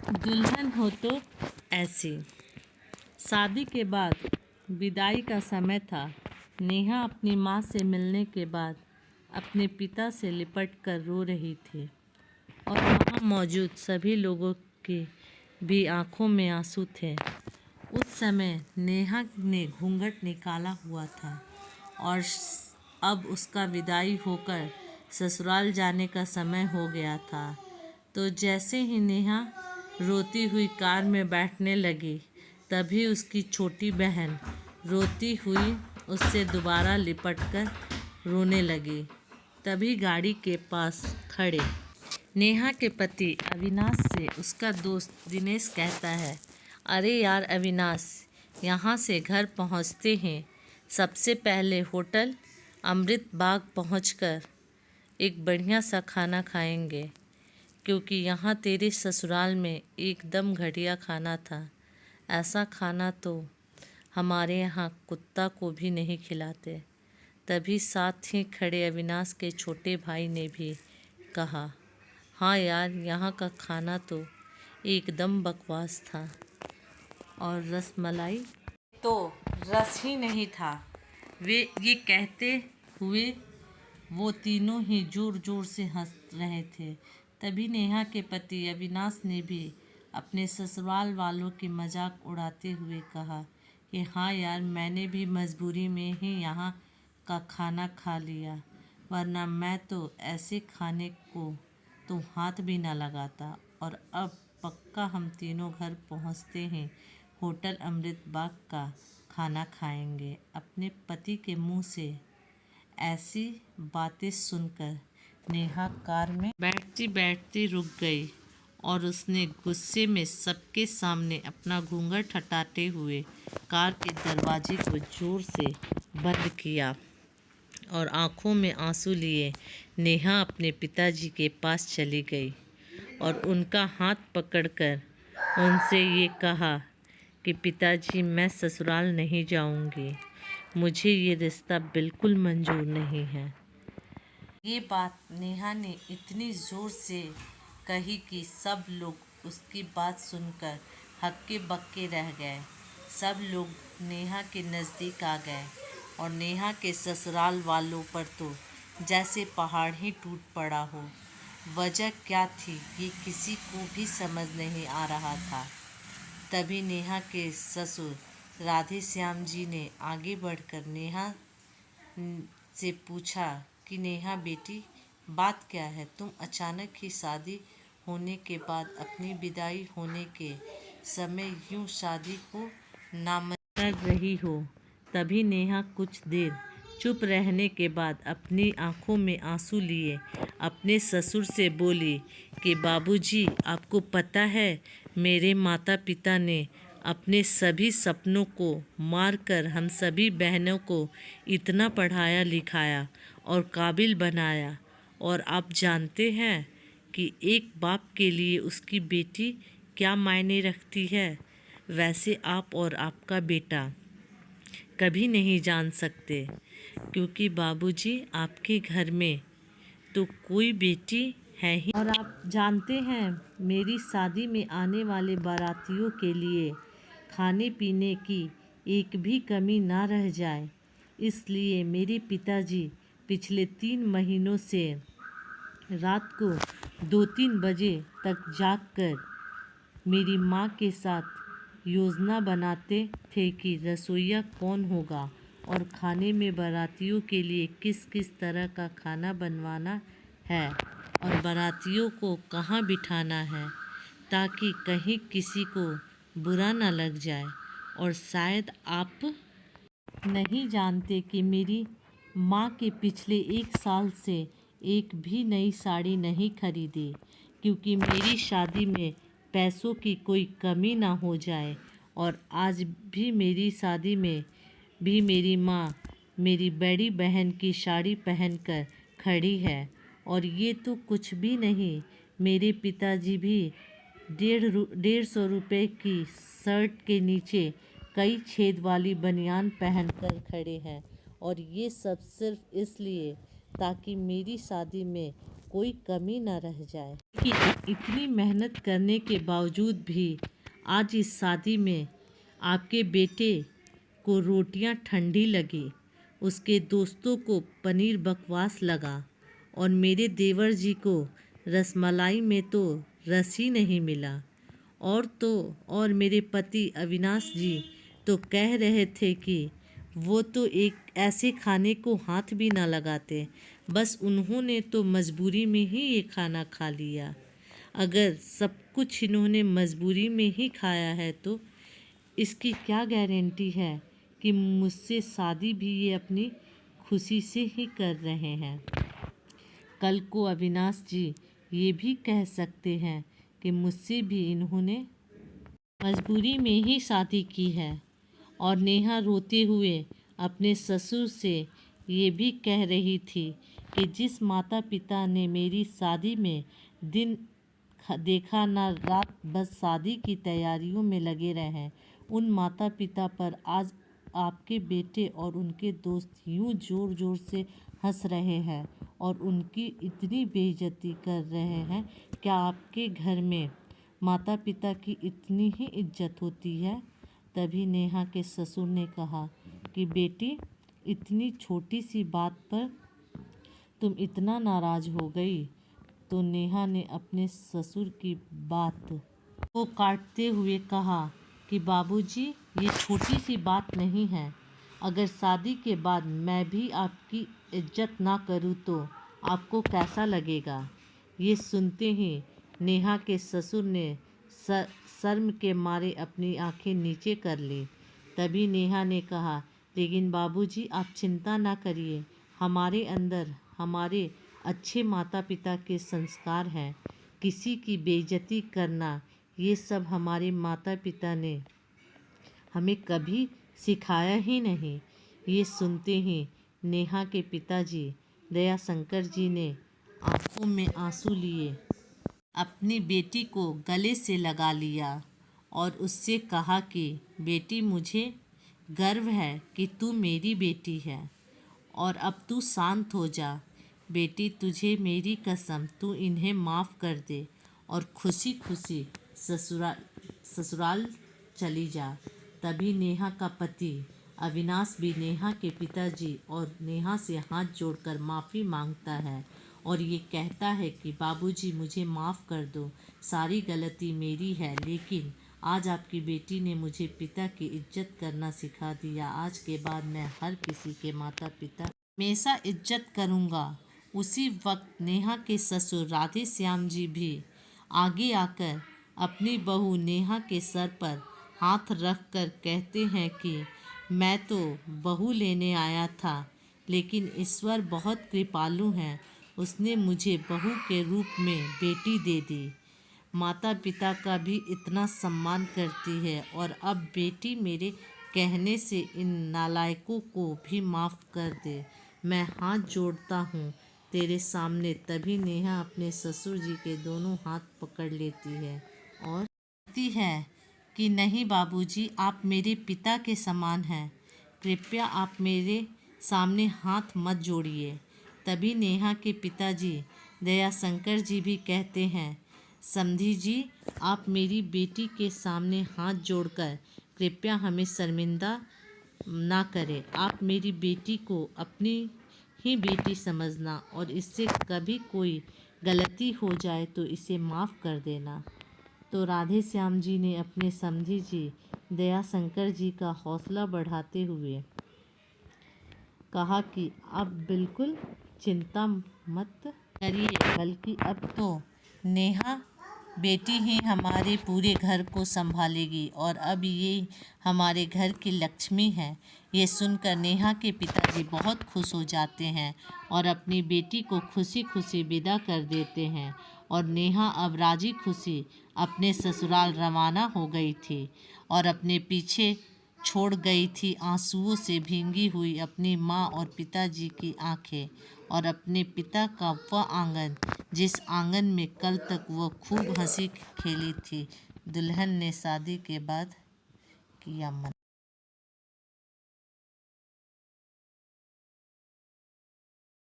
दुल्हन हो तो ऐसी। शादी के बाद विदाई का समय था। नेहा अपनी माँ से मिलने के बाद अपने पिता से लिपट कर रो रही थी और वहाँ मौजूद सभी लोगों की भी आंखों में आंसू थे। उस समय नेहा ने घूंघट निकाला हुआ था और अब उसका विदाई होकर ससुराल जाने का समय हो गया था। तो जैसे ही नेहा रोती हुई कार में बैठने लगी, तभी उसकी छोटी बहन रोती हुई उससे दोबारा लिपटकर रोने लगी। तभी गाड़ी के पास खड़े नेहा के पति अविनाश से उसका दोस्त दिनेश कहता है, अरे यार अविनाश, यहाँ से घर पहुँचते हैं सबसे पहले होटल अमृत बाग पहुँचकर एक बढ़िया सा खाना खाएंगे, क्योंकि यहाँ तेरे ससुराल में एकदम घटिया खाना था। ऐसा खाना तो हमारे यहाँ कुत्ता को भी नहीं खिलाते। तभी साथ ही खड़े अविनाश के छोटे भाई ने भी कहा, हाँ यार, यहाँ का खाना तो एकदम बकवास था और रसमलाई तो रस ही नहीं था। वे ये कहते हुए वो तीनों ही जोर जोर से हंस रहे थे। तभी नेहा के पति अविनाश ने भी अपने ससुराल वालों की मजाक उड़ाते हुए कहा कि हाँ यार, मैंने भी मजबूरी में ही यहाँ का खाना खा लिया, वरना मैं तो ऐसे खाने को तो हाथ भी ना लगाता। और अब पक्का हम तीनों घर पहुँचते हैं होटल अमृत बाग का खाना खाएंगे। अपने पति के मुंह से ऐसी बातें सुनकर नेहा कार में बैठती बैठती रुक गई और उसने गुस्से में सबके सामने अपना घूंघट हटाते हुए कार के दरवाजे को जोर से बंद किया और आंखों में आंसू लिए नेहा अपने पिताजी के पास चली गई और उनका हाथ पकड़कर उनसे ये कहा कि पिताजी, मैं ससुराल नहीं जाऊंगी, मुझे ये रिश्ता बिल्कुल मंजूर नहीं है। ये बात नेहा ने इतनी ज़ोर से कही कि सब लोग उसकी बात सुनकर हक्के बक्के रह गए। सब लोग नेहा के नज़दीक आ गए और नेहा के ससुराल वालों पर तो जैसे पहाड़ ही टूट पड़ा हो। वजह क्या थी ये किसी को भी समझ नहीं आ रहा था। तभी नेहा के ससुर राधे श्याम जी ने आगे बढ़कर नेहा से पूछा कि नेहा बेटी, बात क्या है? तुम अचानक ही शादी होने के बाद अपनी विदाई होने के समय यूं शादी को नामंजूर कर रही हो। तभी नेहा कुछ देर चुप रहने के बाद अपनी आंखों में आंसू लिए अपने ससुर से बोली कि बाबूजी, आपको पता है मेरे माता पिता ने अपने सभी सपनों को मारकर हम सभी बहनों को इतना पढ़ाया लिखाया और काबिल बनाया, और आप जानते हैं कि एक बाप के लिए उसकी बेटी क्या मायने रखती है। वैसे आप और आपका बेटा कभी नहीं जान सकते, क्योंकि बाबूजी, आपके घर में तो कोई बेटी है ही। और आप जानते हैं मेरी शादी में आने वाले बारातियों के लिए खाने पीने की एक भी कमी ना रह जाए, इसलिए मेरे पिताजी पिछले 3 महीनों से रात को 2-3 बजे तक जागकर मेरी माँ के साथ योजना बनाते थे कि रसोइया कौन होगा और खाने में बारातियों के लिए किस किस तरह का खाना बनवाना है और बारातियों को कहाँ बिठाना है, ताकि कहीं किसी को बुरा ना लग जाए। और शायद आप नहीं जानते कि मेरी माँ के पिछले 1 साल से एक भी नई साड़ी नहीं खरीदी, क्योंकि मेरी शादी में पैसों की कोई कमी ना हो जाए। और आज भी मेरी शादी में भी मेरी माँ मेरी बड़ी बहन की साड़ी पहनकर खड़ी है। और ये तो कुछ भी नहीं, मेरे पिताजी भी 150 रुपये की शर्ट के नीचे कई छेद वाली बनियान पहनकर खड़े हैं। और ये सब सिर्फ इसलिए ताकि मेरी शादी में कोई कमी न रह जाए। लेकिन इतनी मेहनत करने के बावजूद भी आज इस शादी में आपके बेटे को रोटियां ठंडी लगी, उसके दोस्तों को पनीर बकवास लगा और मेरे देवर जी को रसमलाई में तो रस ही नहीं मिला। और मेरे पति अविनाश जी तो कह रहे थे कि वो तो एक ऐसे खाने को हाथ भी ना लगाते, बस उन्होंने तो मजबूरी में ही ये खाना खा लिया। अगर सब कुछ इन्होंने मजबूरी में ही खाया है तो इसकी क्या गारंटी है कि मुझसे शादी भी ये अपनी खुशी से ही कर रहे हैं। कल को अविनाश जी ये भी कह सकते हैं कि मुझसे भी इन्होंने मजबूरी में ही शादी की है। और नेहा रोते हुए अपने ससुर से ये भी कह रही थी कि जिस माता पिता ने मेरी शादी में दिन देखा ना रात बस शादी की तैयारियों में लगे रहे, उन माता पिता पर आज आपके बेटे और उनके दोस्त यूं ज़ोर ज़ोर से हंस रहे हैं और उनकी इतनी बेइज्जती कर रहे हैं। क्या आपके घर में माता पिता की इतनी ही इज्जत होती है? तभी नेहा के ससुर ने कहा कि बेटी, इतनी छोटी सी बात पर तुम इतना नाराज़ हो गई। तो नेहा ने अपने ससुर की बात को काटते हुए कहा कि बाबूजी, ये छोटी सी बात नहीं है। अगर शादी के बाद मैं भी आपकी इज्जत ना करूँ तो आपको कैसा लगेगा? ये सुनते ही नेहा के ससुर ने शर्म के मारे अपनी आंखें नीचे कर ली। तभी नेहा ने कहा, लेकिन बाबूजी, आप चिंता ना करिए, हमारे अंदर हमारे अच्छे माता पिता के संस्कार हैं। किसी की बेइज्जती करना ये सब हमारे माता पिता ने हमें कभी सिखाया ही नहीं। ये सुनते ही नेहा के पिताजी दयाशंकर जी ने आंखों में आंसू लिए अपनी बेटी को गले से लगा लिया और उससे कहा कि बेटी, मुझे गर्व है कि तू मेरी बेटी है और अब तू शांत हो जा। बेटी, तुझे मेरी कसम, तू इन्हें माफ़ कर दे और खुशी खुशी ससुराल चली जा। तभी नेहा का पति अविनाश भी नेहा के पिताजी और नेहा से हाथ जोड़कर माफ़ी मांगता है और ये कहता है कि बाबूजी, मुझे माफ़ कर दो, सारी गलती मेरी है, लेकिन आज आपकी बेटी ने मुझे पिता की इज्जत करना सिखा दिया। आज के बाद मैं हर किसी के माता पिता हमेशा इज्जत करूँगा। उसी वक्त नेहा के ससुर राधे श्याम जी भी आगे आकर अपनी बहू नेहा के सर पर हाथ रख कर कहते हैं कि मैं तो बहू लेने आया था, लेकिन ईश्वर बहुत कृपालु हैं, उसने मुझे बहू के रूप में बेटी दे दी। माता पिता का भी इतना सम्मान करती है और अब बेटी, मेरे कहने से इन नालायकों को भी माफ़ कर दे, मैं हाथ जोड़ता हूँ तेरे सामने। तभी नेहा अपने ससुर जी के दोनों हाथ पकड़ लेती है और कहती है कि नहीं बाबूजी, आप मेरे पिता के समान हैं, कृपया आप मेरे सामने हाथ मत जोड़िए। तभी नेहा के पिताजी दयाशंकर जी भी कहते हैं, समधी जी, आप मेरी बेटी के सामने हाथ जोड़कर कृपया हमें शर्मिंदा ना करें। आप मेरी बेटी को अपनी ही बेटी समझना और इससे कभी कोई गलती हो जाए तो इसे माफ़ कर देना। तो राधे श्याम जी ने अपने समधी जी दयाशंकर जी का हौसला बढ़ाते हुए कहा कि अब बिल्कुल चिंता मत करिए, बल्कि अब तो नेहा बेटी ही हमारे पूरे घर को संभालेगी और अब ये हमारे घर की लक्ष्मी है। ये सुनकर नेहा के पिताजी बहुत खुश हो जाते हैं और अपनी बेटी को खुशी खुशी विदा कर देते हैं और नेहा अब राजी खुशी अपने ससुराल रवाना हो गई थी और अपने पीछे छोड़ गई थी आंसुओं से भींगी हुई अपनी माँ और पिताजी की आंखें और अपने पिता का वह आंगन जिस आंगन में कल तक वह खूब हंसी खेली थी। दुल्हन ने शादी के बाद किया मन।